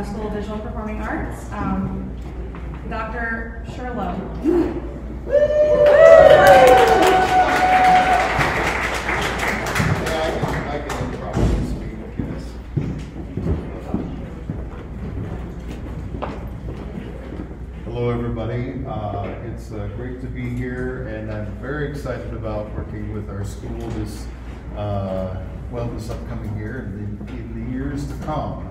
School of Visual and Performing Arts, Dr. Sherlow. Hello everybody, it's great to be here, and I'm very excited about working with our school this upcoming year and in the years to come.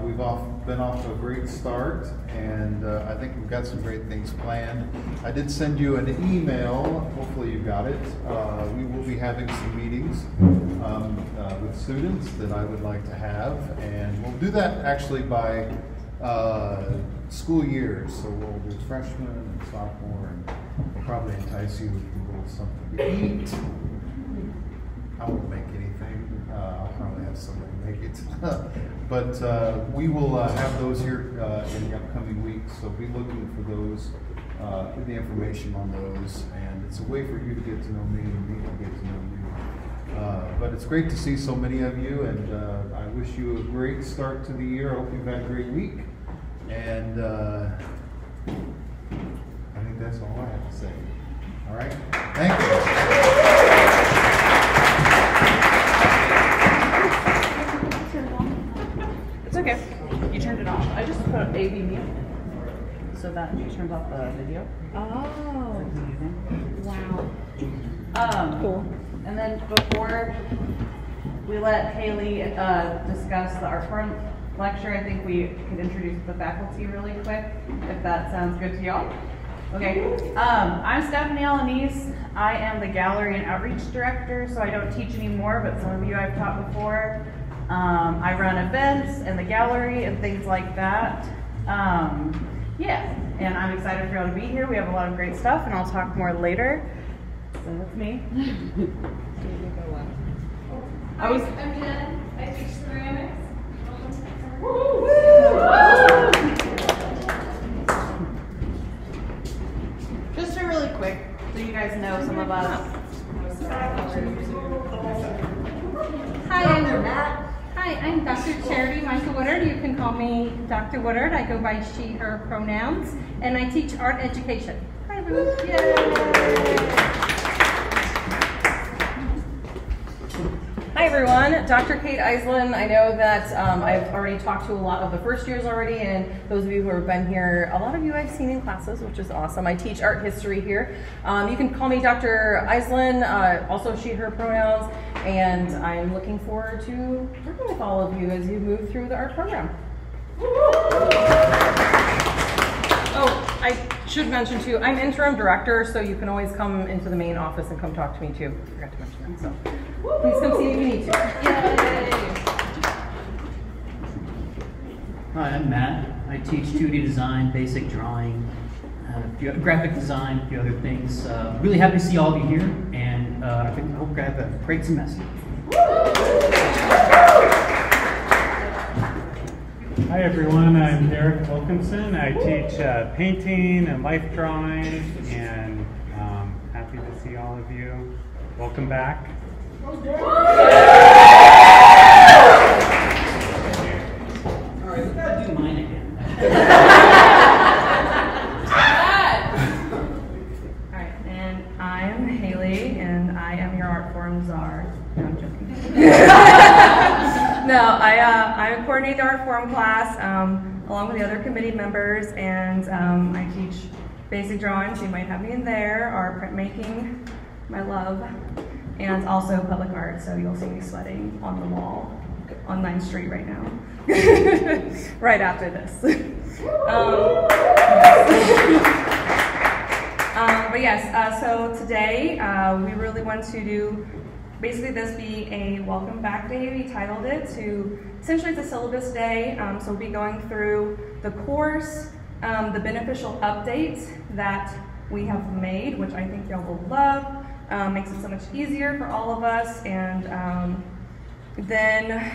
We've been off to a great start, and I think we've got some great things planned. I did send you an email, hopefully you got it. We will be having some meetings with students that I would like to have, and we'll do that actually by school years, so we'll do freshman and sophomore, and we'll probably entice you with a little something to eat. I won't make anything, I'll probably have somebody make it. But we will have those here in the upcoming weeks, so be looking for those, the information on those, and it's a way for you to get to know me and me to get to know you. But it's great to see so many of you, and I wish you a great start to the year. I hope you've had a great week. And I think that's all I have to say. All right? Thank you. It's okay. You turned it off. I just put AV mute so that turns off the video. Oh. Wow. Cool. And then before we let Haley discuss the art form lecture, I think we could introduce the faculty really quick, if that sounds good to y'all. Okay, I'm Stephanie Alanese. I am the Gallery and Outreach Director, so I don't teach anymore, but some of you I've taught before. I run events in the gallery and things like that. Yeah, and I'm excited for y'all to be here. We have a lot of great stuff, and I'll talk more later. So that's me. I'm Jen. I teach ceramics. Just a really quick, so you guys know some of us. Hi, I'm Dr. Charity Michael Woodard. You can call me Dr. Woodard. I go by she, her pronouns, and I teach art education. Hi, everyone. Yay! Hi everyone, Dr. Kate Eislin. I know that I've already talked to a lot of the first years already, and those of you who have been here, a lot of you I've seen in classes, which is awesome. I teach art history here. You can call me Dr. Eislin, also she, her pronouns, and I'm looking forward to working with all of you as you move through the art program. Oh, I should mention too, I'm interim director, so you can always come into the main office and come talk to me too. I forgot to mention that, so please come see me if you need to. Yay! Hi, I'm Matt. I teach 2D design, basic drawing, graphic design, a few other things. Really happy to see all of you here, and I hope you have a great semester. Hi everyone, I'm Derek Wilkinson. I teach painting and life drawing, and happy to see all of you. Welcome back. Alright, we gotta do mine again. Alright, and I'm Haley, and I am your art form czar. No, I'm joking. No, I coordinate the art forum class along with the other committee members, and I teach basic drawing, so you might have me in there, or printmaking, my love, and also public art, so you'll see me sweating on the wall on 9th Street right now, right after this. But yes, so today we really want to do basically this be a welcome back day. We titled it to, essentially it's a syllabus day, so we'll be going through the course, the beneficial updates that we have made, which I think y'all will love. Makes it so much easier for all of us, and then,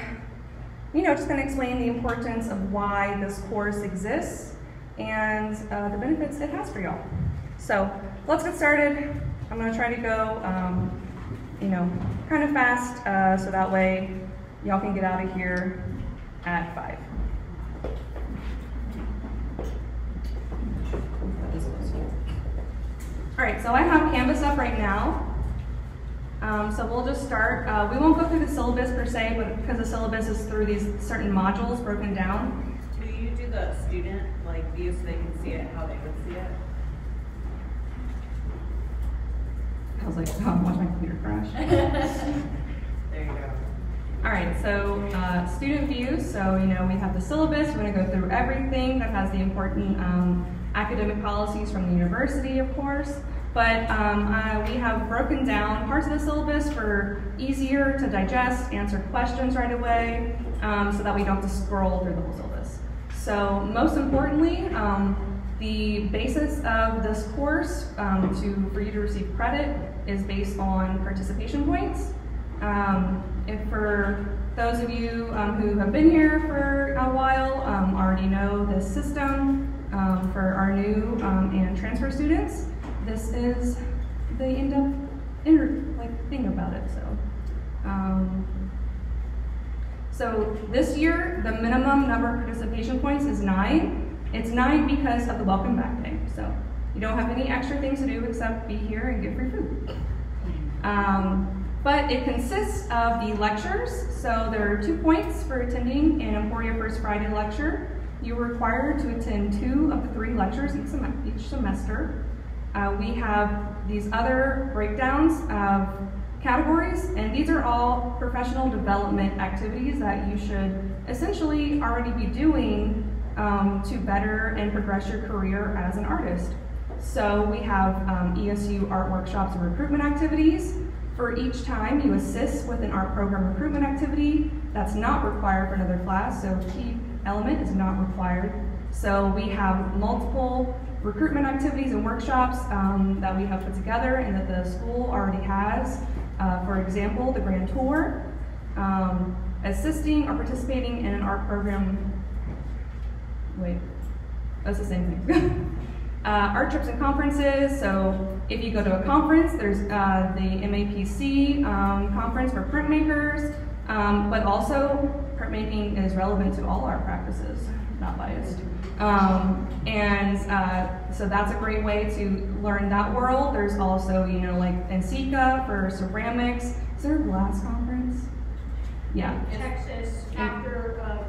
you know, just going to explain the importance of why this course exists and the benefits it has for y'all. So let's get started. I'm going to try to go, you know, kind of fast, so that way y'all can get out of here at 5. All right, so I have Canvas up right now. So we'll just start. We won't go through the syllabus per se, but because the syllabus is through these certain modules broken down. Do you do the student view so they can see it how they would see it? I was like, oh, watch my computer crash. There you go. All right, so student view. So we have the syllabus. We're going to go through everything that has the important academic policies from the university, of course. But we have broken down parts of the syllabus for easier to digest, answer questions right away, so that we don't have to scroll through the whole syllabus. So most importantly, the basis of this course for you to receive credit is based on participation points. If for those of you who have been here for a while already know this system, for our new and transfer students, this is the in-depth thing about it. So this year, the minimum number of participation points is 9. It's 9 because of the welcome back day. So you don't have any extra things to do except be here and get free food. But it consists of the lectures. So there are 2 points for attending an Emporia First Friday lecture. You're required to attend 2 of the 3 lectures each semester. We have these other breakdowns of categories, and these are all professional development activities that you should essentially already be doing to better and progress your career as an artist. So we have ESU art workshops and recruitment activities. For each time you assist with an art program recruitment activity, that's not required for another class, so key element is not required. So we have multiple recruitment activities and workshops that we have put together and that the school already has. For example, the Grand Tour, assisting or participating in an art program. Wait, that's the same thing. Art trips and conferences. So if you go to a conference, there's the MAPC conference for printmakers, but also printmaking is relevant to all art practices, not biased. So that's a great way to learn that world. There's also, NCECA for ceramics. Is there a glass conference? Yeah. In Texas, after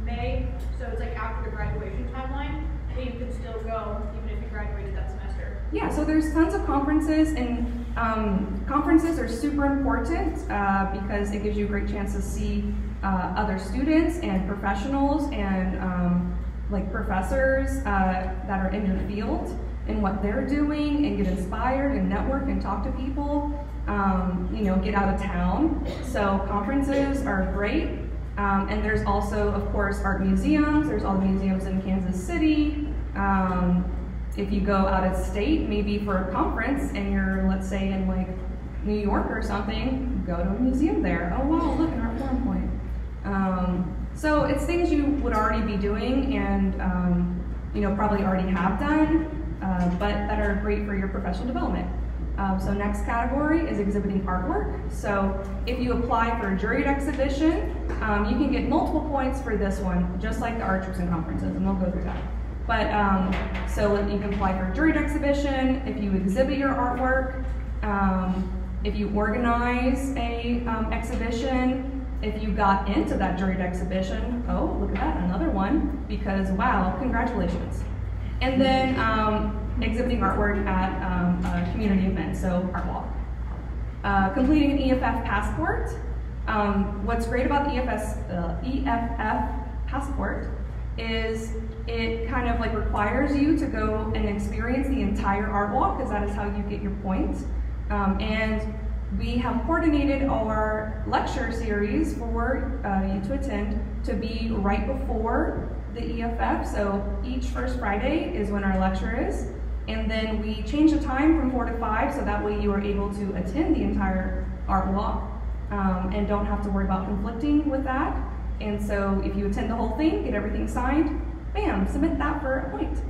May, so it's after the graduation timeline, but you can still go even if you graduated that semester. Yeah, so there's tons of conferences, and conferences are super important because it gives you a great chance to see other students and professionals and professors that are in your field and what they're doing, and get inspired and network and talk to people, get out of town. So conferences are great. And there's also, of course, art museums. There's all the museums in Kansas City. If you go out of state, maybe for a conference, and you're, let's say, in New York or something, go to a museum there. Oh wow, look, an art forum point. So it's things you would already be doing and probably already have done, but that are great for your professional development. So next category is exhibiting artwork. So if you apply for a juried exhibition, you can get multiple points for this one, just like the art trips and conferences, and we'll go through that. But so you can apply for a juried exhibition, if you exhibit your artwork, if you organize a exhibition, if you got into that juried exhibition, oh, look at that, another one, because wow, congratulations. And then exhibiting artwork at a community event, so Art Walk. Completing an EFF passport. What's great about the EFF passport is it kind of requires you to go and experience the entire Art Walk, because that is how you get your points. And we have coordinated our lecture series for you to attend to be right before the EFF. So each first Friday is when our lecture is. And then we change the time from 4 to 5, so that way you are able to attend the entire art walk and don't have to worry about conflicting with that. And so if you attend the whole thing, get everything signed, bam, submit that for a point.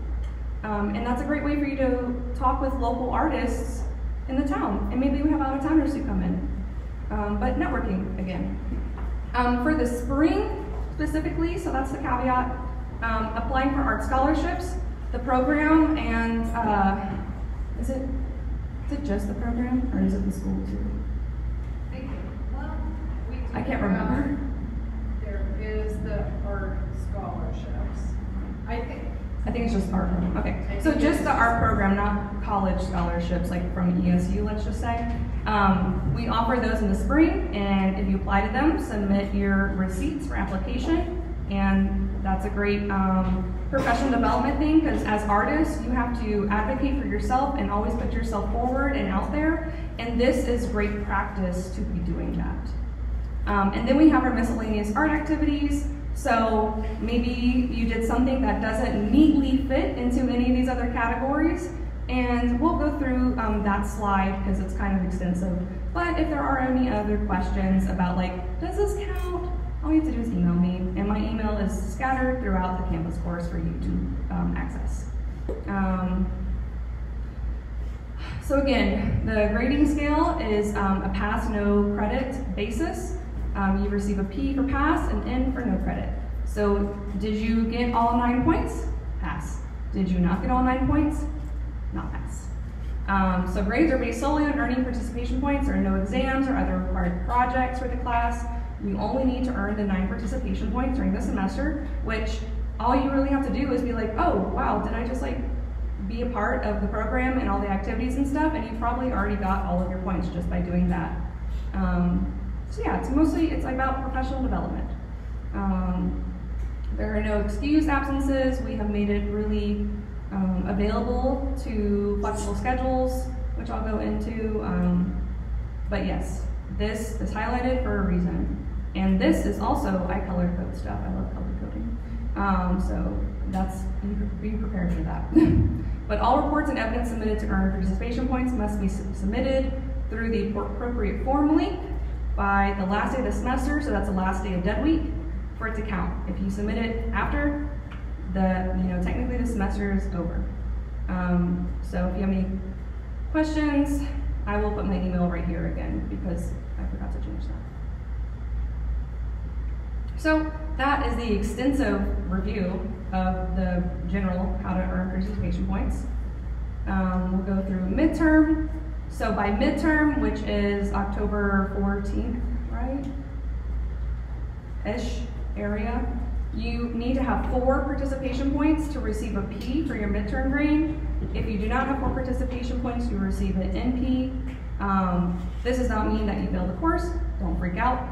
And that's a great way for you to talk with local artists in the town. And maybe we have out-of-towners who come in. But networking, again. For the spring, specifically, so that's the caveat, applying for art scholarships. The program and Is it just the program, or is it the school too? I can't remember. There is the art scholarships. I think it's just art program. Okay, so just the art program, not college scholarships like from ESU, let's just say. We offer those in the spring, and if you apply to them, submit your receipts for application, and that's a great professional development thing, because as artists, you have to advocate for yourself and always put yourself forward and out there, and this is great practice to be doing that. And then we have our miscellaneous art activities. So maybe you did something that doesn't neatly fit into any of these other categories, and we'll go through that slide because it's kind of extensive. But if there are any other questions about like, does this count? All you have to do is email me, and my email is scattered throughout the Canvas course for you to access. So again, the grading scale is a pass, no credit basis. You receive a P for pass, an N for no credit. So did you get all 9 points? Pass. Did you not get all 9 points? Not pass. So grades are based solely on earning participation points. There are no exams or other required projects for the class. You only need to earn the 9 participation points during the semester, which all you really have to do is be like, oh, wow, did I just like be a part of the program and all the activities and stuff? And you probably already got all of your points just by doing that. So yeah, it's about professional development. There are no excused absences. We have made it really available to flexible schedules, which I'll go into. But yes, this is highlighted for a reason. And this is also, I color code stuff. I love color coding. So that's, be prepared for that. But all reports and evidence submitted to earn participation points must be submitted through the appropriate form link by the last day of the semester, so that's the last day of dead week, for it to count. If you submit it after, technically the semester is over. So if you have any questions, I will put my email right here again because I forgot to change that. So that is the extensive review of the general how to earn participation points. We'll go through midterm. So by midterm, which is October 14th, right? Ish area, you need to have 4 participation points to receive a P for your midterm grade. If you do not have 4 participation points, you receive an NP. This does not mean that you failed the course. Don't freak out.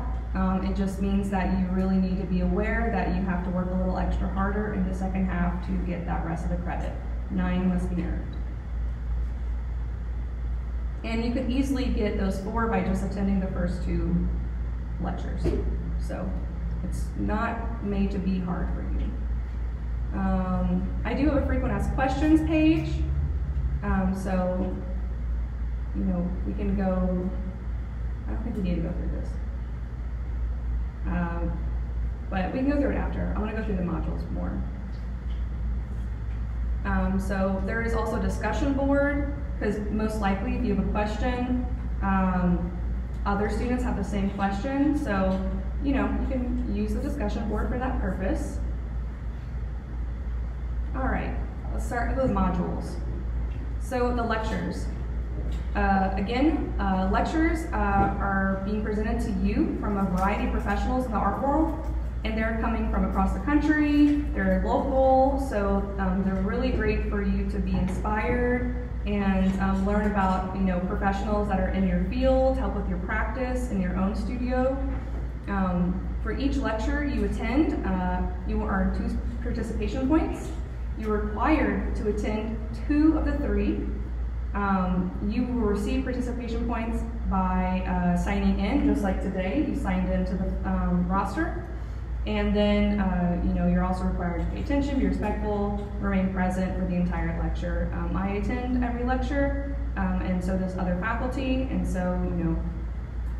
It just means that you really need to be aware that you have to work a little extra harder in the second half to get that rest of the credit. 9 must be earned. And you could easily get those 4 by just attending the first 2 lectures. So it's not made to be hard for you. I do have a frequent asked questions page. So, we can go, I don't think we need to go through this. But we can go through it after. I want to go through the modules more. So there is also a discussion board, because most likely if you have a question, other students have the same question. So, you can use the discussion board for that purpose. All right, let's start with modules. So the lectures. Lectures are being presented to you from a variety of professionals in the art world, and they're coming from across the country, they're local, so they're really great for you to be inspired and learn about professionals that are in your field, help with your practice in your own studio. For each lecture you attend, you will earn 2 participation points. You're required to attend 2 of the 3. You will receive participation points by signing in, just like today, you signed into the roster. And then, you're also required to pay attention, be respectful, remain present for the entire lecture. I attend every lecture, and so does other faculty, and so,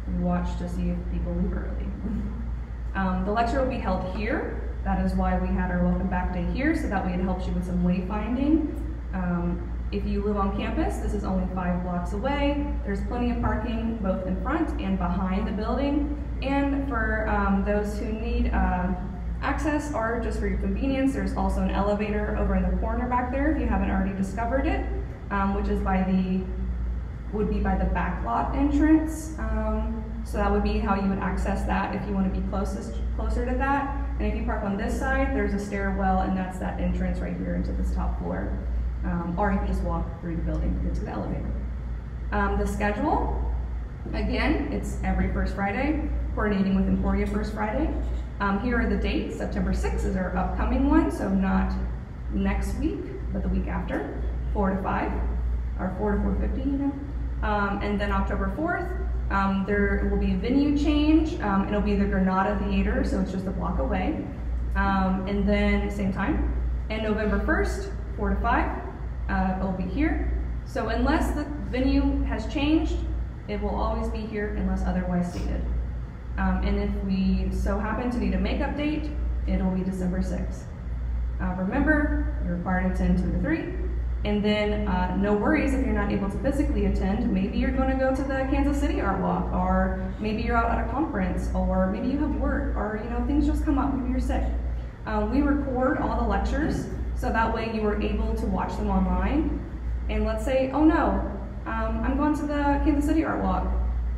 we watch to see if people leave early. The lecture will be held here. That is why we had our welcome back day here, so that way it helps you with some wayfinding. If you live on campus, this is only 5 blocks away. There's plenty of parking both in front and behind the building. And for those who need access or just for your convenience, there's also an elevator over in the corner back there if you haven't already discovered it. which is would be by the back lot entrance. So that would be how you would access that if you want to be closer to that. And if you park on this side, there's a stairwell, and that's that entrance right here into this top floor. Or you can just walk through the building to get to the elevator. The schedule, again, it's every first Friday, coordinating with Emporia first Friday. Here are the dates. September 6th is our upcoming one, so not next week, but the week after, 4 to 5, or 4 to 4:50, you know. And then October 4th, there will be a venue change. It'll be the Granada Theater, so it's just a block away. And then same time. And November 1st, 4 to 5, it'll be here. So unless the venue has changed, it will always be here unless otherwise stated. And if we so happen to need a makeup date, it'll be December 6th. Remember, you're required to attend 2 to 3. And then no worries if you're not able to physically attend. Maybe you're going to go to the Kansas City Art Walk, or maybe you're out at a conference, or maybe you have work, or you know, things just come up, maybe you're sick. We record all the lectures, so that way you are able to watch them online. And let's say, oh no, I'm going to the Kansas City Art Walk,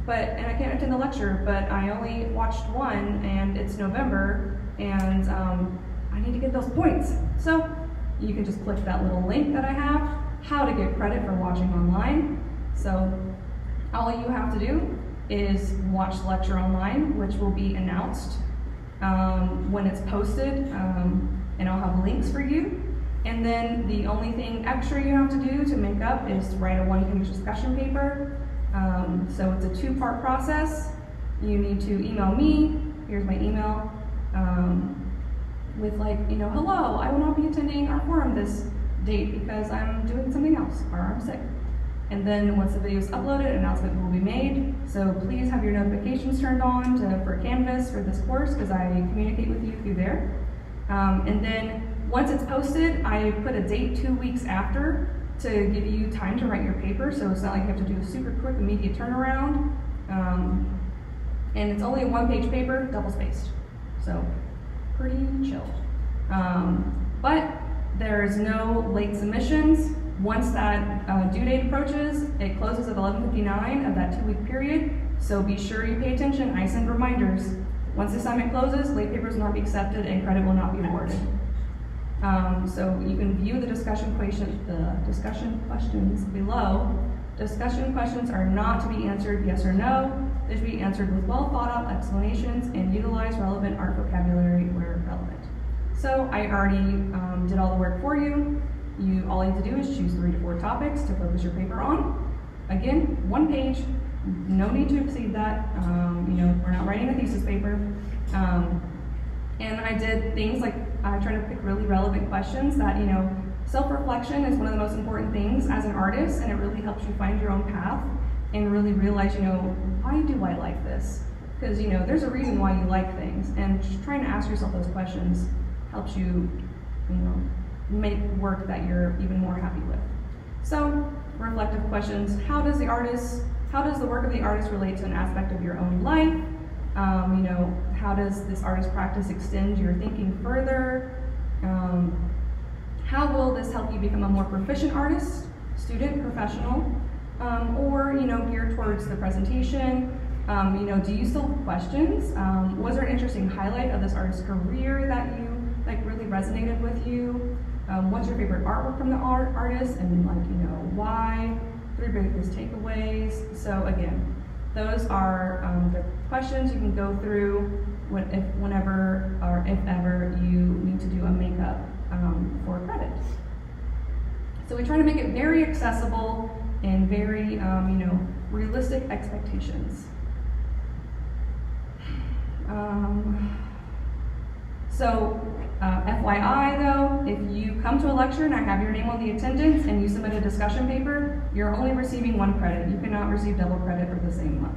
and I can't attend the lecture, but I only watched one, and it's November, and I need to get those points. So you can just click that little link that I have, how to get credit for watching online. So all you have to do is watch the lecture online, which will be announced when it's posted, and I'll have links for you. And then the only thing extra you have to do to make up is to write a one-page discussion paper. So it's a 2-part process. You need to email me, here's my email, with like, you know, hello, I will not be attending our forum this date because I'm doing something else or I'm sick. And then once the video is uploaded, an announcement will be made. So please have your notifications turned on for Canvas for this course, because I communicate with you through there. And then once it's posted, I put a date 2 weeks after to give you time to write your paper, so it's not like you have to do a super quick, immediate turnaround. And it's only a 1-page paper, double-spaced. So pretty chill. But there's no late submissions. Once that due date approaches, it closes at 11:59 of that 2-week period. So be sure you pay attention. I send reminders. Once the assignment closes, late papers will not be accepted and credit will not be awarded. So you can view the discussion questions below. Discussion questions are not to be answered yes or no. They should be answered with well thought out explanations and utilize relevant art vocabulary where relevant. So I already did all the work for you. All you have to do is choose 3 to 4 topics to focus your paper on. Again, 1 page, no need to exceed that. You know, we're not writing a thesis paper. And I did things like I try to pick really relevant questions that, you know, self-reflection is one of the most important things as an artist, and it really helps you find your own path and really realize, you know, why do I like this? Because, you know, there's a reason why you like things, and just trying to ask yourself those questions helps you, you know, make work that you're even more happy with. So, reflective questions: how does the work of the artist relate to an aspect of your own life? You know, how does this artist practice extend your thinking further? How will this help you become a more proficient artist, student, professional, or, you know, geared towards the presentation? You know, do you still have questions? Was there an interesting highlight of this artist's career that you really resonated with you? What's your favorite artwork from the artist, and you know, why? 3 biggest takeaways. So again, those are the questions you can go through whenever or if ever you need to do a makeup for credit. So we try to make it very accessible and very, you know, realistic expectations. FYI though, if you come to a lecture and I have your name on the attendance and you submit a discussion paper, you're only receiving 1 credit. You cannot receive double credit for the same month.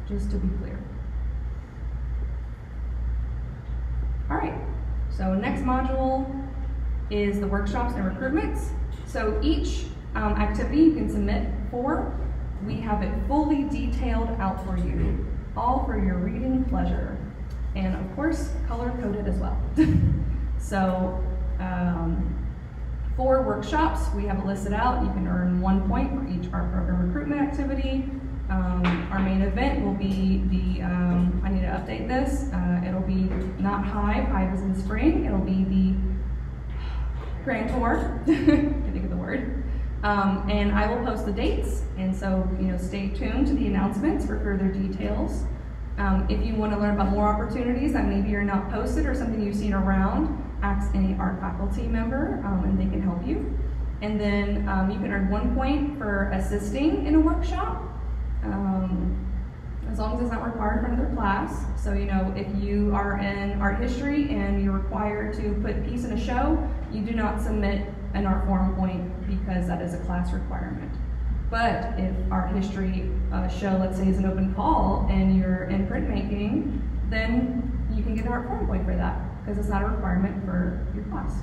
Just to be clear. All right, so next module is the workshops and recruitments. So each activity you can submit for, we have it fully detailed out for you, all for your reading pleasure, and of course color coded as well. So For workshops, we have it listed out. You can earn 1 point for each art program recruitment activity. Our main event will be the, I need to update this. It'll be not Hive. Hive is in spring. It'll be the Grand Tour. I can't think of the word. And I will post the dates. And so, stay tuned to the announcements for further details. If you want to learn about more opportunities that maybe are not posted or something you've seen around, ask any art faculty member and they can help you. And then you can earn 1 point for assisting in a workshop, as long as it's not required for another class. So, if you are in art history and you're required to put a piece in a show, you do not submit an art form point because that is a class requirement. But if art history show, let's say, is an open call and you're in printmaking, then you can get an art form point for that because it's not a requirement for your class.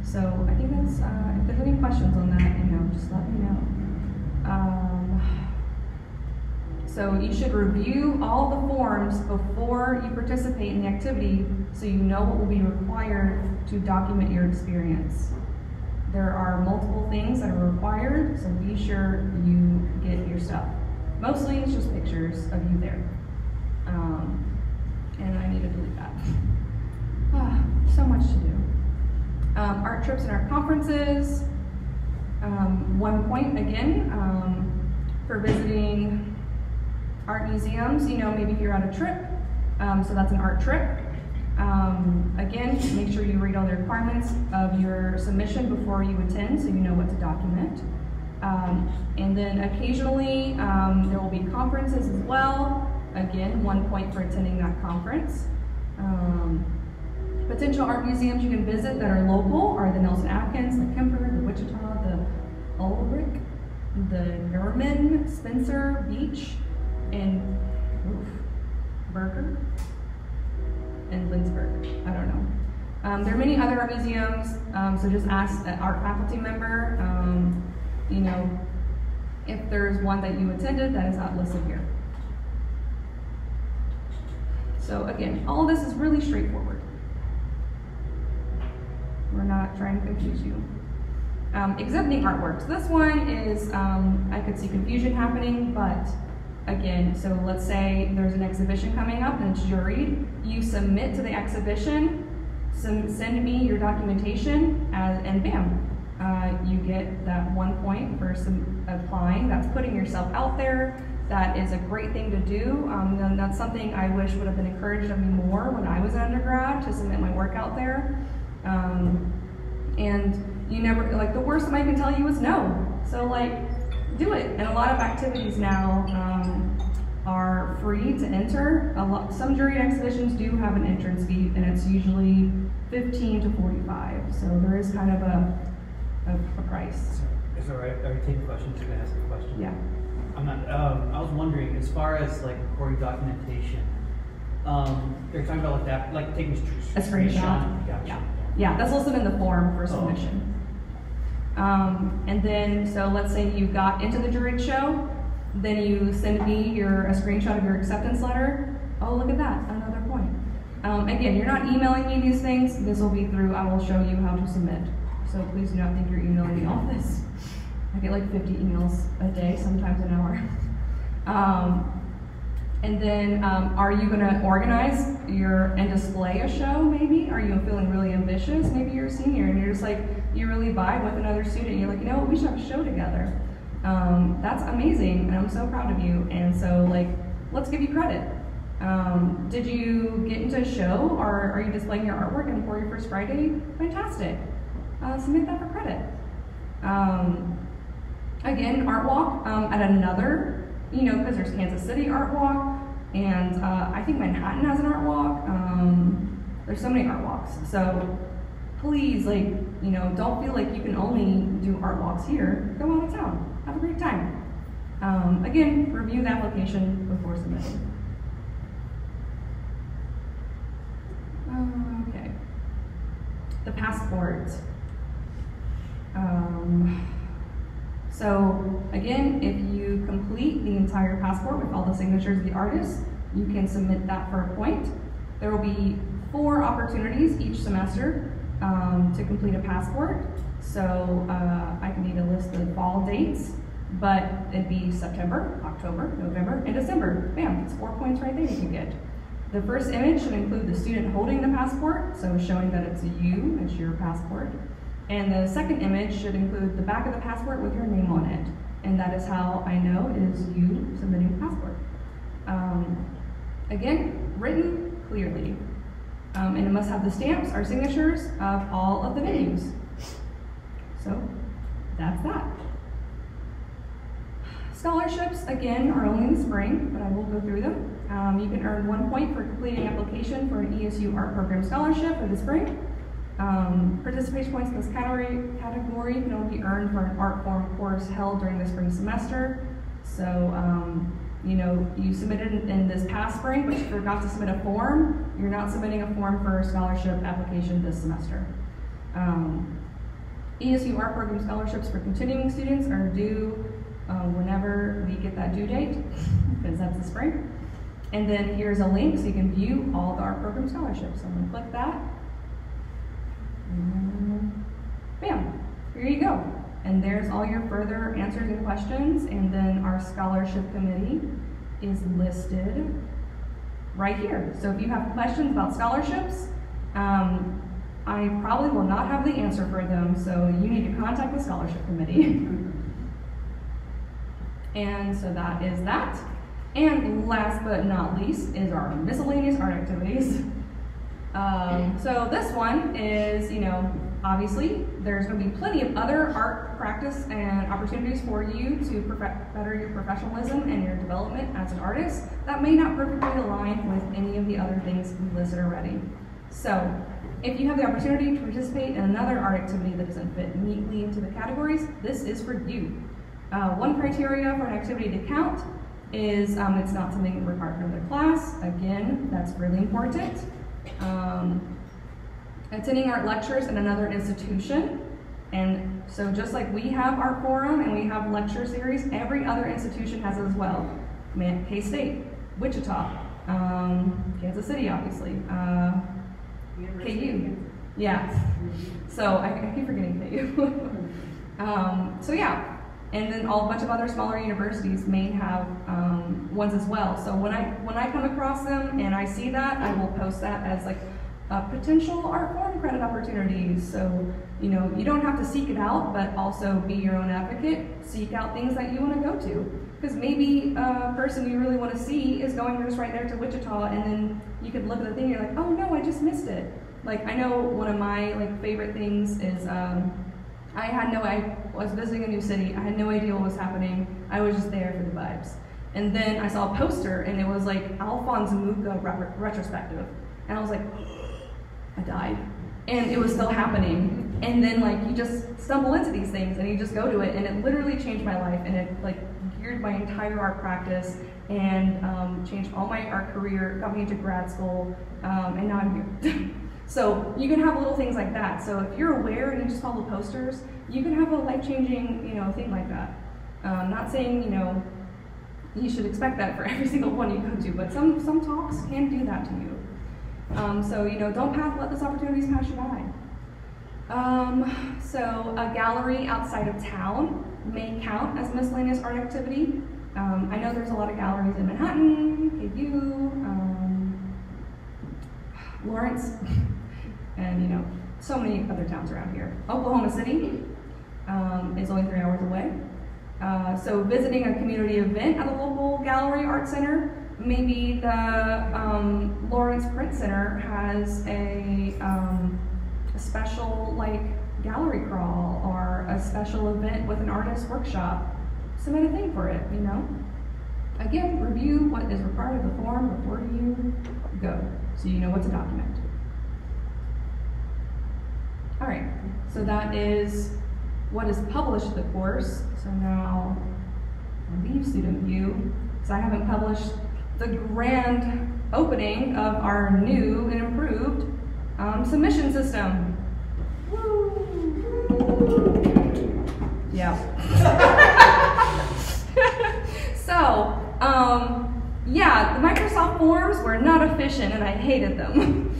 So I think that's, if there's any questions on that, just let me know. So you should review all the forms before you participate in the activity so you know what will be required to document your experience. There are multiple things that are required, so be sure you get your stuff. Mostly it's just pictures of you there. And I need to delete that. So much to do. Art trips and art conferences. 1 point again for visiting art museums. Maybe if you're on a trip, so that's an art trip. Again, make sure you read all the requirements of your submission before you attend so you know what to document. And then occasionally there will be conferences as well. Again, 1 point for attending that conference. Potential art museums you can visit that are local are the Nelson Atkins, the Kemper, the Wichita, the Ulrich, the Nerman, Spencer, Beach, and Berger, and Lindsberg. I don't know. There are many other art museums, so just ask an art faculty member, if there's one that you attended that is not listed here. So again, all this is really straightforward. We're not trying to confuse you. Exempting artworks. This one is, I could see confusion happening, but again, so let's say there's an exhibition coming up and it's juried. You submit to the exhibition, send me your documentation, and bam, you get that 1 point for applying. That's putting yourself out there. That is a great thing to do. And that's something I wish would have been encouraged of me more when I was an undergrad, to submit my work out there. And you never, the worst somebody can tell you is no. So do it. And a lot of activities now are free to enter. Some juried exhibitions do have an entrance fee, and it's usually $15 to $45. So there is kind of a price. Is it all right? Are you taking questions? You're gonna ask a question? Yeah. I'm not. I was wondering, as far as recording documentation, they're talking about that, taking a screenshot. Gotcha. Yeah, that's listed in the form for submission. And then, so let's say you got into the juried show, then you send me a screenshot of your acceptance letter. Oh, look at that, another point. Again, you're not emailing me these things. This will be through, I will show you how to submit. So please do not think you're emailing me all this. I get 50 emails a day, sometimes an hour. And then, are you gonna organize and display a show, maybe? Are you feeling really ambitious? Maybe you're a senior and you're just you really vibe with another student. You're you know what, we should have a show together. That's amazing, and I'm so proud of you. And so, let's give you credit. Did you get into a show, or are you displaying your artwork and for your first Friday? Fantastic. Submit that for credit. Again, art walk at another, because there's Kansas City art walk, and I think Manhattan has an art walk. There's so many art walks. So please, don't feel like you can only do art walks here. Go out of town. Have a great time. Again, review the application before submitting. Okay. The passport. So again, if you complete the entire passport with all the signatures of the artists, you can submit that for a point. There will be 4 opportunities each semester to complete a passport. So I can need to list the fall dates, but it'd be September, October, November, and December. Bam, it's 4 points right there you can get. The first image should include the student holding the passport, so showing that it's you, it's your passport. And the second image should include the back of the passport with your name on it. And that is how I know it is you submitting the passport. Again, written clearly. And it must have the stamps or signatures of all of the venues. So that's that. Scholarships, again, are only in the spring, but I will go through them. You can earn 1 point for completing application for an ESU art program scholarship for the spring. Participation points in this category can only be earned for an art form course held during the spring semester. So, you know, you submitted in this past spring, but you forgot to submit a form. You're not submitting a form for a scholarship application this semester. ESU art program scholarships for continuing students are due whenever we get that due date, because that's the spring. And then here's a link so you can view all the art program scholarships. So I'm going to click that. And bam, here you go. And there's all your further answers and questions. And then our scholarship committee is listed right here. So if you have questions about scholarships, I probably will not have the answer for them. So you need to contact the scholarship committee. And so that is that. And last but not least is our miscellaneous art activities. So this one is, you know, obviously there's going to be plenty of other art practice and opportunities for you to better your professionalism and your development as an artist that may not perfectly align with any of the other things we listed already. So if you have the opportunity to participate in another art activity that doesn't fit neatly into the categories, this is for you. One criteria for an activity to count is it's not something required for the class. Again, that's really important. Attending art lectures in another institution. And so just like we have Art Forum and we have lecture series, every other institution has it as well. K-State, Wichita, Kansas City, obviously, KU. Yeah. So I keep forgetting KU. So yeah. And then a bunch of other smaller universities may have ones as well. So when I come across them and I see that, I will post that as like potential art form credit opportunities. So, you know, you don't have to seek it out, but also be your own advocate. Seek out things that you want to go to. Because maybe a person you really want to see is going just right there to Wichita, and then you could look at the thing and you're like, oh no, I just missed it. Like, I know one of my like favorite things is I was visiting a new city. I had no idea what was happening. I was just there for the vibes. And then I saw a poster, and it was like Alphonse Mucha retrospective. And I was like, I died. And it was still happening. And then like you just stumble into these things, and you just go to it, and it literally changed my life, and it like geared my entire art practice, and changed all my art career, got me into grad school, and now I'm here. So you can have little things like that. So if you're aware and you just follow posters, you can have a life-changing, you know, thing like that. Not saying, you know, you should expect that for every single one you go to, but some talks can do that to you. So, you know, don't let those opportunities pass you by. So a gallery outside of town may count as miscellaneous art activity. I know there's a lot of galleries in Manhattan, KU, Lawrence, and you know, so many other towns around here. Oklahoma City is only 3 hours away. So visiting a community event at a local gallery art center, maybe the Lawrence Print Center has a special like gallery crawl or a special event with an artist workshop. Submit a thing for it, you know. Again, review what is required of the form before you go, so you know what to document. All right, so that is what is published in the course. So now I'll leave student view, because I haven't published the grand opening of our new and improved submission system. Woo! Yeah. So, yeah, the Microsoft Forms were not efficient and I hated them.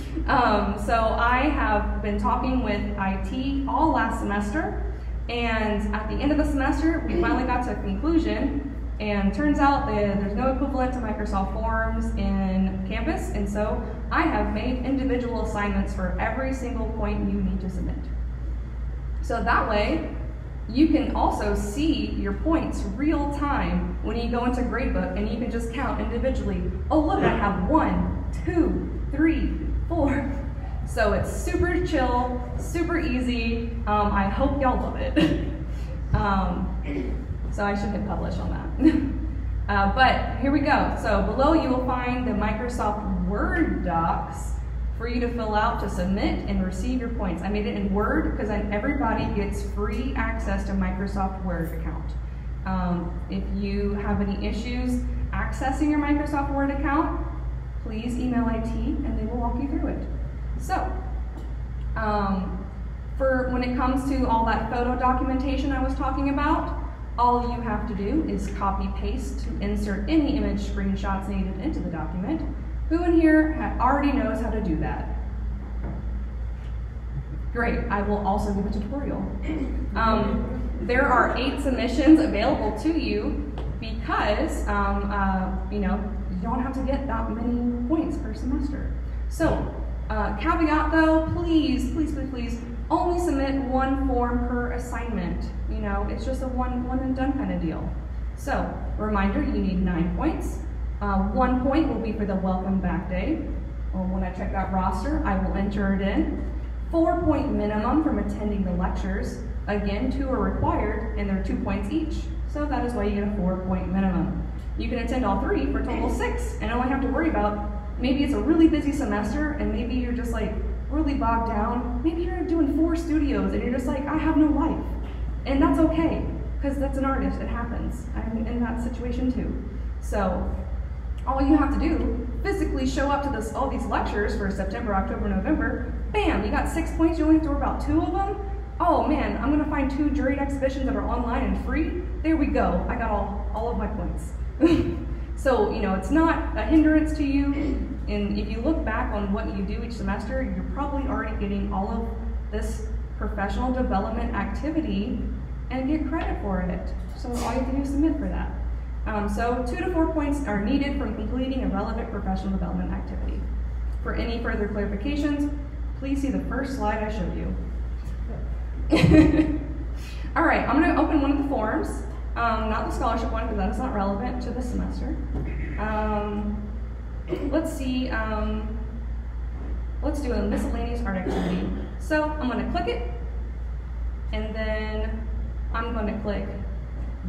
So I have been talking with IT all last semester, and at the end of the semester, we finally got to a conclusion, and turns out that there's no equivalent to Microsoft Forms in Canvas, and so I have made individual assignments for every single point you need to submit. So that way, you can also see your points real time when you go into Gradebook, and you can just count individually. Oh look, I have 1, 2, 3, 4. So it's super chill, super easy. I hope y'all love it. So I should hit publish on that. But here we go. So below you will find the Microsoft Word docs for you to fill out to submit and receive your points. I made it in Word because then everybody gets free access to Microsoft Word account. If you have any issues accessing your Microsoft Word account, please email IT and they will walk you through it. So, for when it comes to all that photo documentation I was talking about, all you have to do is copy paste to insert any image screenshots needed into the document. Who in here already knows how to do that? Great, I will also give a tutorial. There are 8 submissions available to you because you know, you don't have to get that many points per semester. So, caveat though, please, please, please, please, only submit 1 form per assignment. You know, it's just a one and done kind of deal. So, reminder, you need 9 points. 1 point will be for the welcome back day. Well, when I check that roster, I will enter it in. 4-point minimum from attending the lectures. Again, 2 are required, and they're 2 points each. So that is why you get a 4-point minimum. You can attend all 3 for a total of 6, and only have to worry about, maybe it's a really busy semester, and maybe you're just like really bogged down. Maybe you're doing 4 studios, and you're just like, I have no life. And that's okay, because that's an artist, it happens. I'm in that situation too. So, all you have to do, physically show up to all these lectures for September, October, November, bam, you got 6 points, you only have to worry about 2 of them. Oh man, I'm gonna find 2 juried exhibitions that are online and free. There we go, I got all of my points. So, you know, it's not a hindrance to you, and if you look back on what you do each semester, you're probably already getting all of this professional development activity and get credit for it. So all you have to do is submit for that. So 2 to 4 points are needed from completing a relevant professional development activity. For any further clarifications, please see the first slide I showed you. All right, I'm going to open one of the forms, not the scholarship one because that is not relevant to this semester. Let's see, let's do a miscellaneous art activity. So I'm going to click it, and then I'm going to click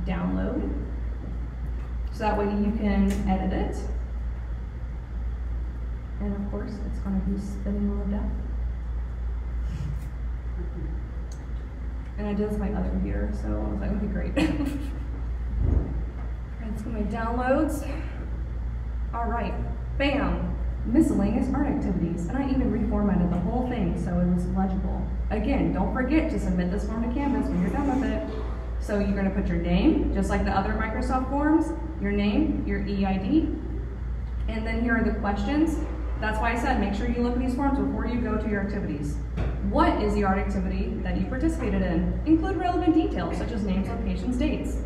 download. So that way you can edit it. And of course, it's going to be spinning wheel of death. And I did this on my other computer, so I was like, okay, great. Let's go to my downloads. All right, bam, miscellaneous art activities. And I even reformatted the whole thing so it was legible. Again, don't forget to submit this form to Canvas when you're done with it. So you're going to put your name, just like the other Microsoft forms, your name, your EID, and then here are the questions. That's why I said make sure you look at these forms before you go to your activities. What is the art activity that you participated in? Include relevant details such as names, locations, dates.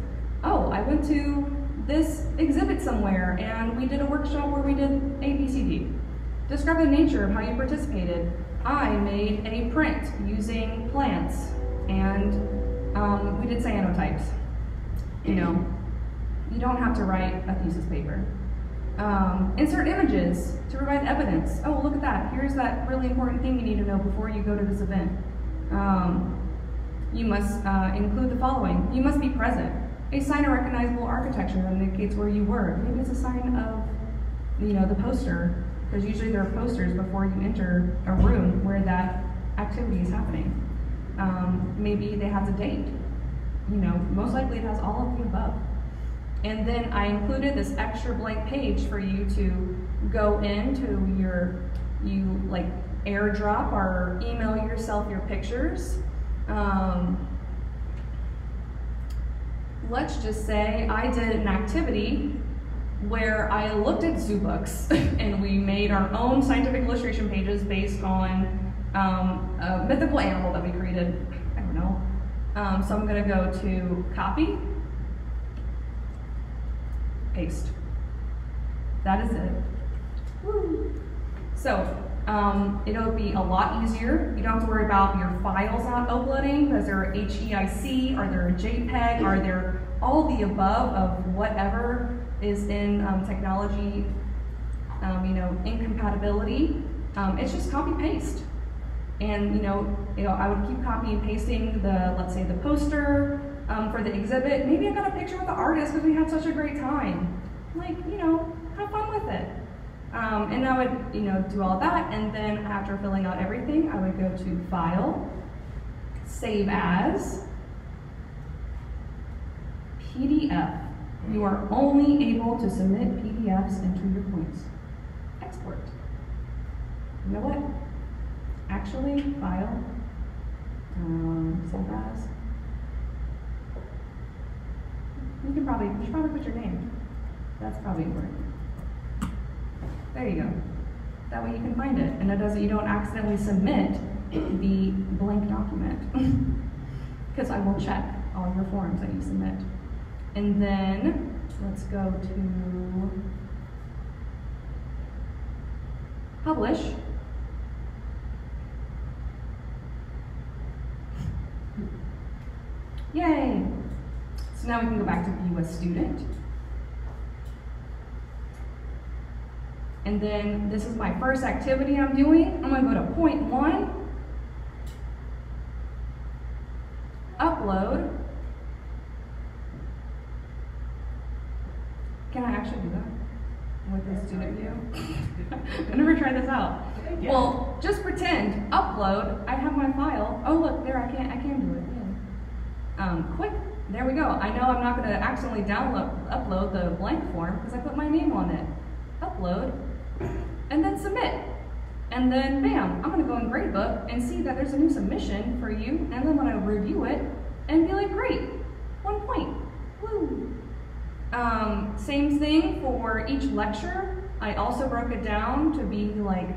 Oh, I went to this exhibit somewhere and we did a workshop where we did A, B, C, D. Describe the nature of how you participated. I made a print using plants and we did cyanotypes. You know, you don't have to write a thesis paper. Insert images to provide evidence. Oh, look at that. Here's that really important thing you need to know before you go to this event. You must include the following. You must be present. A sign of recognizable architecture that indicates where you were. Maybe it's a sign of, you know, the poster, because usually there are posters before you enter a room where that activity is happening. Maybe they have the date. You know, most likely it has all of the above. And then I included this extra blank page for you to go into you like airdrop or email yourself your pictures. Let's just say I did an activity where I looked at zoo books and we made our own scientific illustration pages based on a mythical animal that we created. I don't know. So I'm going to go to copy, paste. That is it. Woo. So it'll be a lot easier. You don't have to worry about your files not uploading because they're HEIC, or they're JPEG, or they're all the above of whatever is in technology, incompatibility. It's just copy paste. And I would keep copy and pasting let's say the poster for the exhibit. Maybe I got a picture with the artist because we had such a great time. Like, have fun with it. And I would, do all that, and then after filling out everything, I would go to File, Save As, PDF. You are only able to submit PDFs into your points. Export. You know what? Actually, File, Save As. You should probably put your name. That's probably important. There you go. That way you can find it, and you don't accidentally submit the blank document. Because I will check all your forms that you submit. And then let's go to publish. Yay! So now we can go back to view a student. And then this is my first activity I'm doing. I'm going to go to point 1, upload. Can I actually do that with the student view? I've never tried this out. Yeah. Well, just pretend, upload. I have my file. Oh look, there I can do it. Yeah. Quick, there we go. I know I'm not going to accidentally upload the blank form because I put my name on it. Upload. And then submit. And then bam, I'm gonna go in Gradebook and see that there's a new submission for you, and then when I review it and be like, great, 1 point, woo. Same thing for each lecture. I also broke it down to be like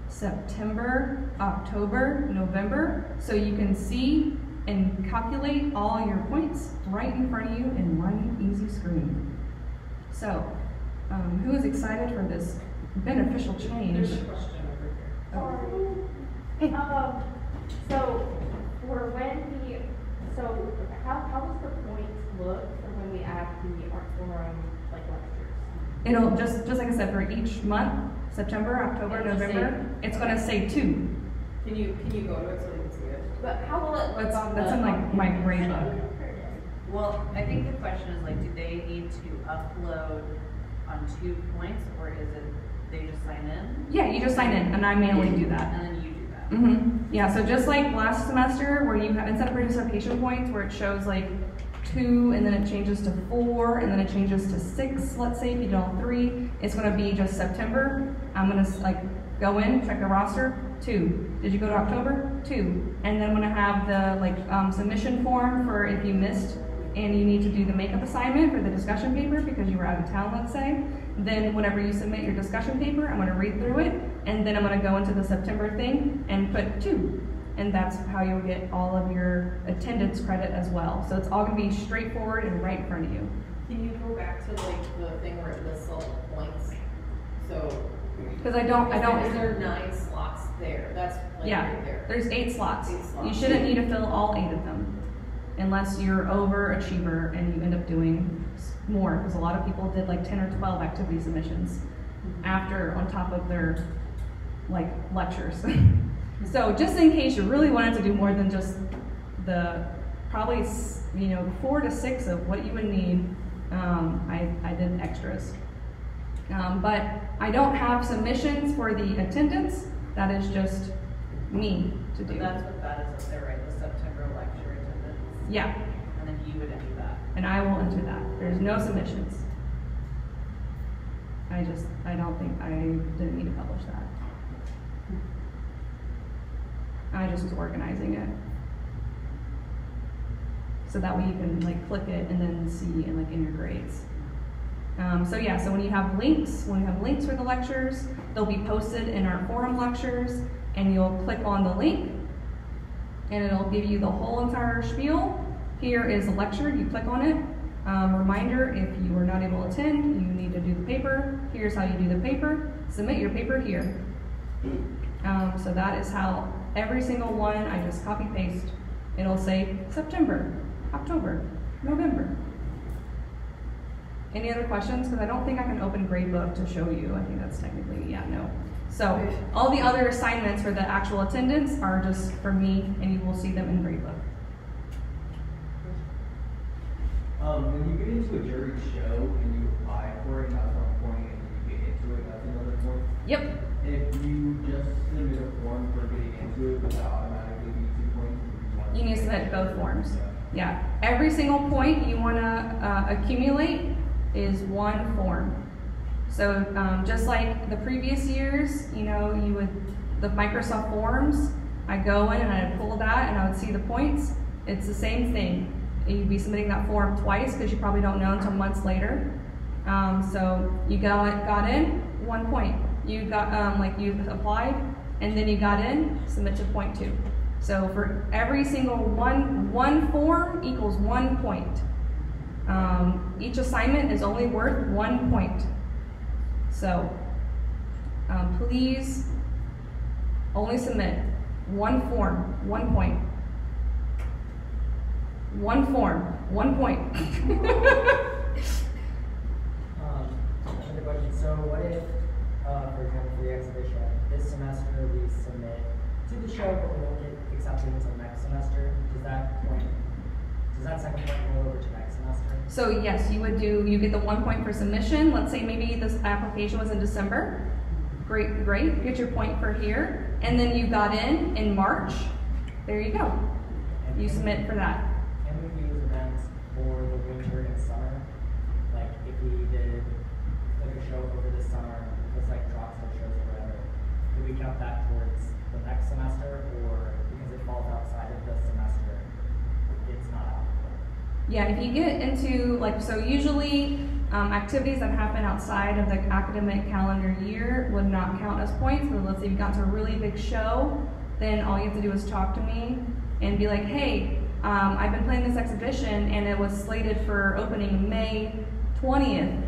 September, October, November, so you can see and calculate all your points right in front of you in one easy screen. So, who is excited for this beneficial change? There's a question over here. So how does the points look for when we add the art forum lectures? It'll just like I said, for each month, September, October, November, it's going to say 2. Can you go to it so you can see it? But how will it look on that's in like my grade book. Well, I think the question is do they need to upload on 2 points, or is it they just sign in? Yeah, you just sign in, and I manually do that. And then you do that. Mm-hmm. Yeah, so just like last semester, where you have, instead of participation points, where it shows like 2, and then it changes to 4, and then it changes to 6, let's say, if you did all 3, it's gonna be just September. I'm gonna go in, check the roster, 2. Did you go to October? 2. And then I'm gonna have the submission form for if you missed and you need to do the makeup assignment for the discussion paper because you were out of town, let's say. Then whenever you submit your discussion paper, I'm gonna read through it, and then I'm gonna go into the September thing and put 2. And that's how you'll get all of your attendance credit as well. So it's all gonna be straightforward and right in front of you. Can you go back to the thing where it lists all the points? So, because I don't. Is there 9 slots there? That's yeah, right there. There's 8 slots. 8 slots. You shouldn't need to fill all 8 of them, unless you're overachiever and you end up doing more. Because a lot of people did 10 or 12 activity submissions on top of their lectures. So just in case you really wanted to do more than just the probably 4 to 6 of what you would need, I did extras. But I don't have submissions for the attendance. That is just me to do. So that's what that is up there, right? The September lecture attendance. Yeah. And then you would enter that. And I will enter that. There's no submissions. I don't think I didn't need to publish that. I just was organizing it. So that way you can click it and then see in your grades. So when you have links for the lectures, they'll be posted in our forum lectures, and you'll click on the link, and it'll give you the whole entire spiel. Here is a lecture, you click on it. Reminder, if you are not able to attend, you need to do the paper. Here's how you do the paper. Submit your paper here. So that is how every single one, I just copy paste. It'll say September, October, November. Any other questions? Because I don't think I can open gradebook to show you. I think that's technically, no. So all the other assignments for the actual attendance are just for me, and you will see them in gradebook. When you get into a jury show and you apply for it, that's one point, and you get into it, that's another point. Yep. If you just submit a form for getting into it without automatically being 2 points, you need to submit both forms. Yeah. Every single point you want to accumulate is one form. So just like the previous years, you would, the Microsoft Forms, I go in and I pull that and I would see the points. It's the same thing. You'd be submitting that form twice because you probably don't know until months later. So you got in, 1 point. You got, you applied, and then you got in, submit to point 2. So for every single one form equals 1 point. Each assignment is only worth 1 point. So please only submit one form, 1 point. One form, 1 point. Another question. So what if, for example, for the exhibition, this semester we submit to the show, but we won't get accepted until next semester? Does that second point roll over to next semester? So yes, you get the 1 point for submission. Let's say maybe this application was in December. Great, get your point for here. And then you got in March. There you go. You submit for that. Can we use events for the winter and summer? Like if we did like a show over the summer, just like drop-show shows or whatever, could we count that towards the next semester, or because it falls outside of the semester, it's not applicable? Yeah, if you get into, so usually activities that happen outside of the academic calendar year would not count as points, but let's say you've got to a really big show, then all you have to do is talk to me and be like, hey, I've been playing this exhibition and it was slated for opening May 20th,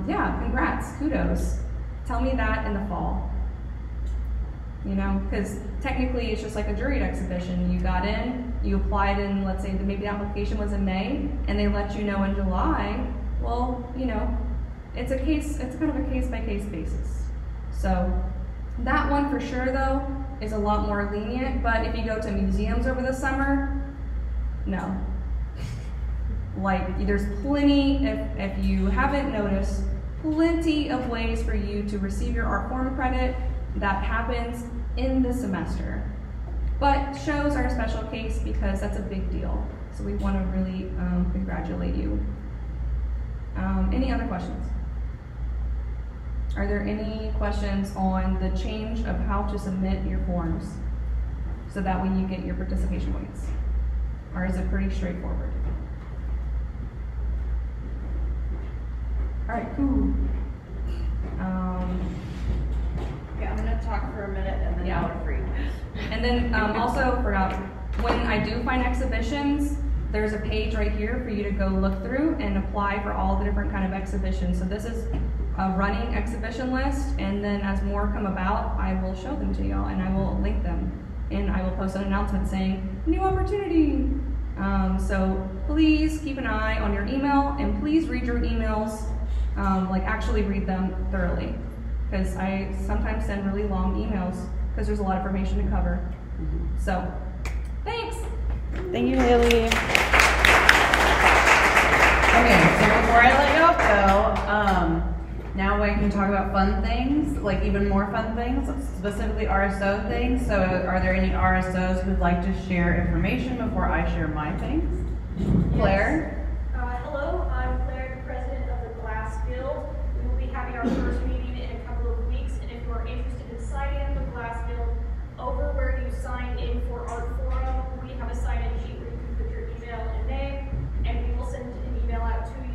yeah, congrats, kudos. Tell me that in the fall. Because technically it's just like a juried exhibition. You got in, you applied in, let's say maybe the application was in May, and they let you know in July. Well, it's kind of a case-by-case basis. So that one for sure, though, is a lot more lenient. But if you go to museums over the summer, no. There's plenty, if you haven't noticed, plenty of ways for you to receive your art form credit. That happens in the semester. But shows are a special case because that's a big deal. So we want to really congratulate you. Any other questions? Are there any questions on the change of how to submit your forms so that way you get your participation points? Or is it pretty straightforward? All right, cool. Yeah, I'm gonna talk for a minute and then y'all are free. And then also forgot, when I do find exhibitions, there's a page right here for you to go look through and apply for all the different kind of exhibitions. So this is a running exhibition list, and then as more come about, I will show them to y'all and I will link them. And I will post an announcement saying, new opportunity. So please keep an eye on your email, and please read your emails, actually read them thoroughly. Because I sometimes send really long emails because there's a lot of information to cover. So, thanks. Thank you, Haley. Okay, so before I let y'all go, now I can talk about fun things, even more fun things, specifically RSO things. So are there any RSOs who'd like to share information before I share my things? Claire? Yes. Hello, I'm Claire, the president of the Glass Guild. We will be having our first meeting in a couple of weeks, and if you are interested in signing up for the Glass Guild, over where you sign in for Art Forum, we have a sign-in sheet where you can put your email and name, and we will send an email out to you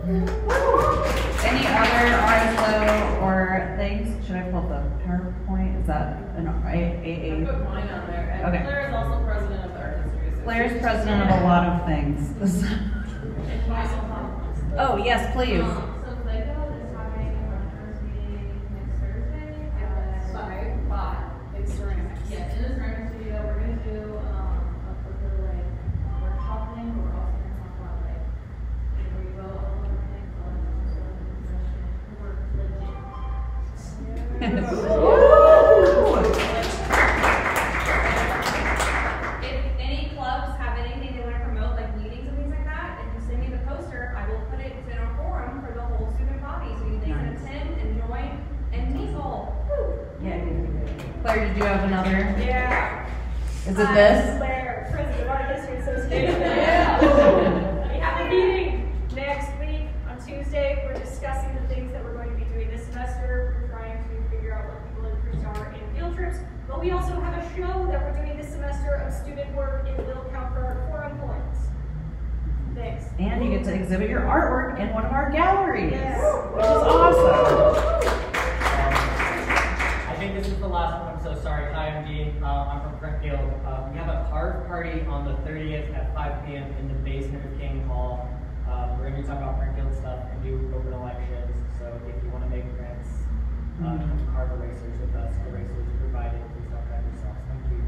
Any other RSO or things? Should I pull the PowerPoint? Is that an I AA? put mine on there. And Okay. Claire is also president of the Art History Association. Claire's president of a lot of things. Oh, yes, please. So Plato is having our first meeting next Thursday at 5. It's ceramics. Yes, in the ceramic studio, we're gonna do a quick little like workshop thing, but we're also gonna talk about like where you go, all the things, all that stuff, we're If any clubs have anything they want to promote, like meetings and things like that, if you send me the poster, I will put it in our forum for the whole student body, so they can attend and join and mingle. Yeah. Claire, did you have another? Yeah. Is it this? Claire, president of Art History Association. We have a meeting next week on Tuesday. We're discussing the things that we're going to be doing this semester. We're trying to figure out what people interest are in field trips. But we also have a show that we're doing this semester of student work. It will count for our 4 points. Thanks. And you get to exhibit your artwork in one of our galleries, Yes. which is awesome. I think this is the last one. I'm so sorry. Hi, I'm Dean. I'm from Printfield. We have a card party on the 30th at 5 p.m. in the basement of King Hall. We're going to be talking about Printfield stuff and do open elections. So if you want to make grants, card erasers with us. Erasers provided. Please don't grab yourselves. Thank you.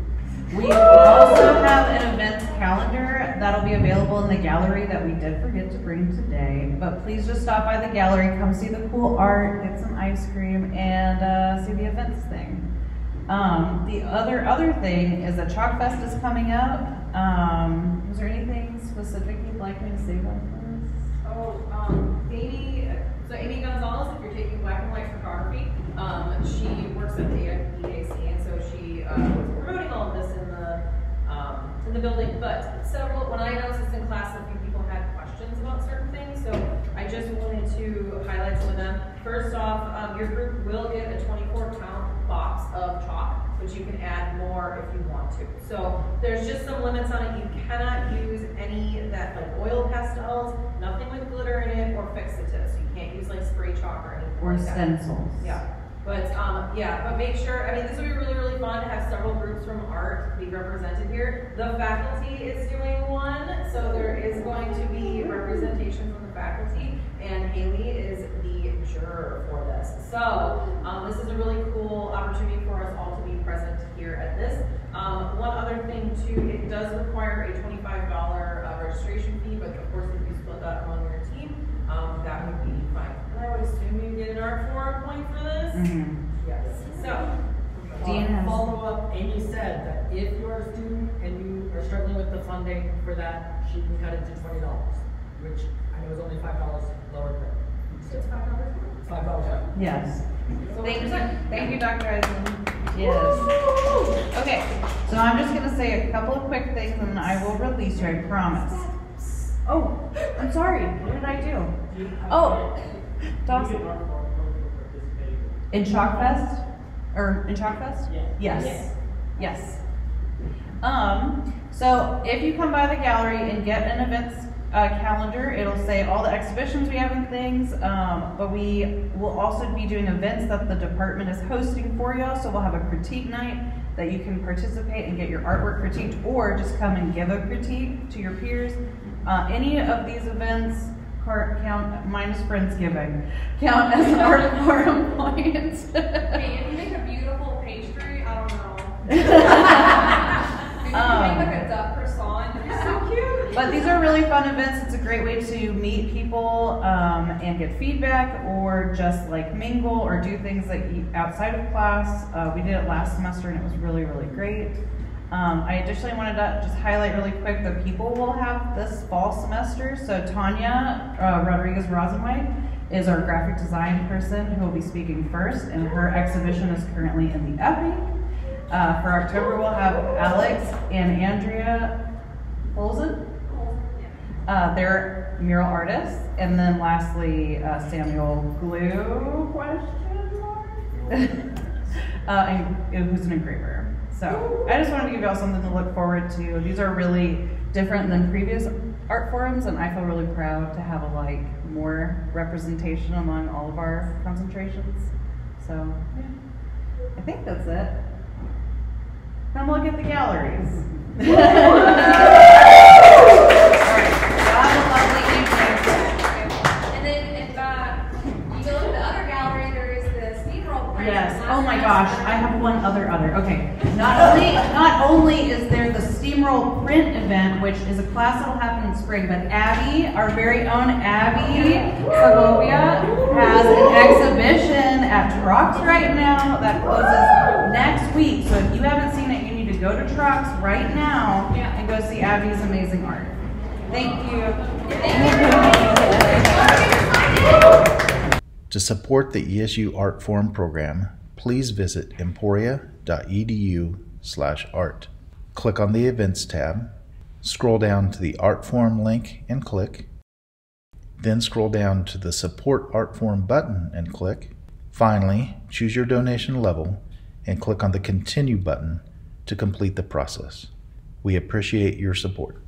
We also have an events calendar that'll be available in the gallery that we did forget to bring today. But please just stop by the gallery, come see the cool art, get some ice cream, and see the events thing. The other thing is that Chalk Fest is coming up. Is there anything specific you'd like me to say about this? Amy Gonzalez, if you're taking black and white photography, she works at the EAC, and so she was promoting all of this in the building. But when I announced this in class, a few people had questions about certain things, so I just wanted to highlight some of them. First off, your group will get a 24-count box of chalk, but you can add more if you want to. So there's just some limits on it. You cannot use any that like oil pastels, nothing with glitter in it, or fixatives. You can't use like spray chalk or anything Or like that. stencils. Yeah. But make sure, this will be really, really fun to have several groups from art be represented here. The faculty is doing one, so there is going to be representation from the faculty, and Haley is the juror for this. So this is a really cool opportunity for us all to be present here at this. One other thing too, it does require a $25 registration fee, but of course if you split that among your team, that would be fine. And I would assume you get an art forum point for this. Yes. So, Dean has- Follow up, Amy said that if you're a student and you are struggling with the funding for that, she can cut it to $20, which I know is only $5 lower than. So it's $5. It's $5. Yes. So Thank you, Dr. Eisen. Yes. Okay, so I'm just gonna say a couple of quick things and I will release you, I promise. Oh, I'm sorry, what did I do? Oh, Dawson. In Chalk Fest? Or in Chalk Fest? Yes. Yes. So if you come by the gallery and get an events calendar, it'll say all the exhibitions we have and things, but we will also be doing events that the department is hosting for you. So we'll have a critique night that you can participate and get your artwork critiqued, or just come and give a critique to your peers. Any of these events count, minus Friendsgiving, count as an art forum point. Hey, if you make a beautiful pastry, I don't know. Maybe you can make like a duck croissant. It'd be so cute. But these are really fun events. It's a great way to meet people and get feedback, or just like mingle or do things like outside of class. We did it last semester and it was really, really great. I additionally wanted to just highlight really quick the people we'll have this fall semester. So Tanya Rodriguez-Rosenweg is our graphic design person who will be speaking first, and her exhibition is currently in the Epi. For October, we'll have Alex and Andrea Olsen. They're mural artists. And then lastly, Samuel Glue, who's an engraver. So I just wanted to give y'all something to look forward to. These are really different than previous art forums, and I feel really proud to have more representation among all of our concentrations. So yeah, I think that's it. Come look at the galleries. All right, have a lovely evening. And then if you go to the other gallery, there is the steamroll print. Yes. Oh my gosh, I have one other. Okay. Not only is there the steamroll print event, which is a class that'll happen in spring, but Abby, our very own Abby Segovia, has an exhibition at Trox right now that closes next week. So if you haven't seen it, you need to go to Trox right now and go see Abby's amazing art. Thank you. To support the ESU Art Forum program, please visit emporia.edu/art. Click on the Events tab, scroll down to the Art Forum link and click, then scroll down to the Support Art Forum button and click. Finally, choose your donation level and click on the Continue button to complete the process. We appreciate your support.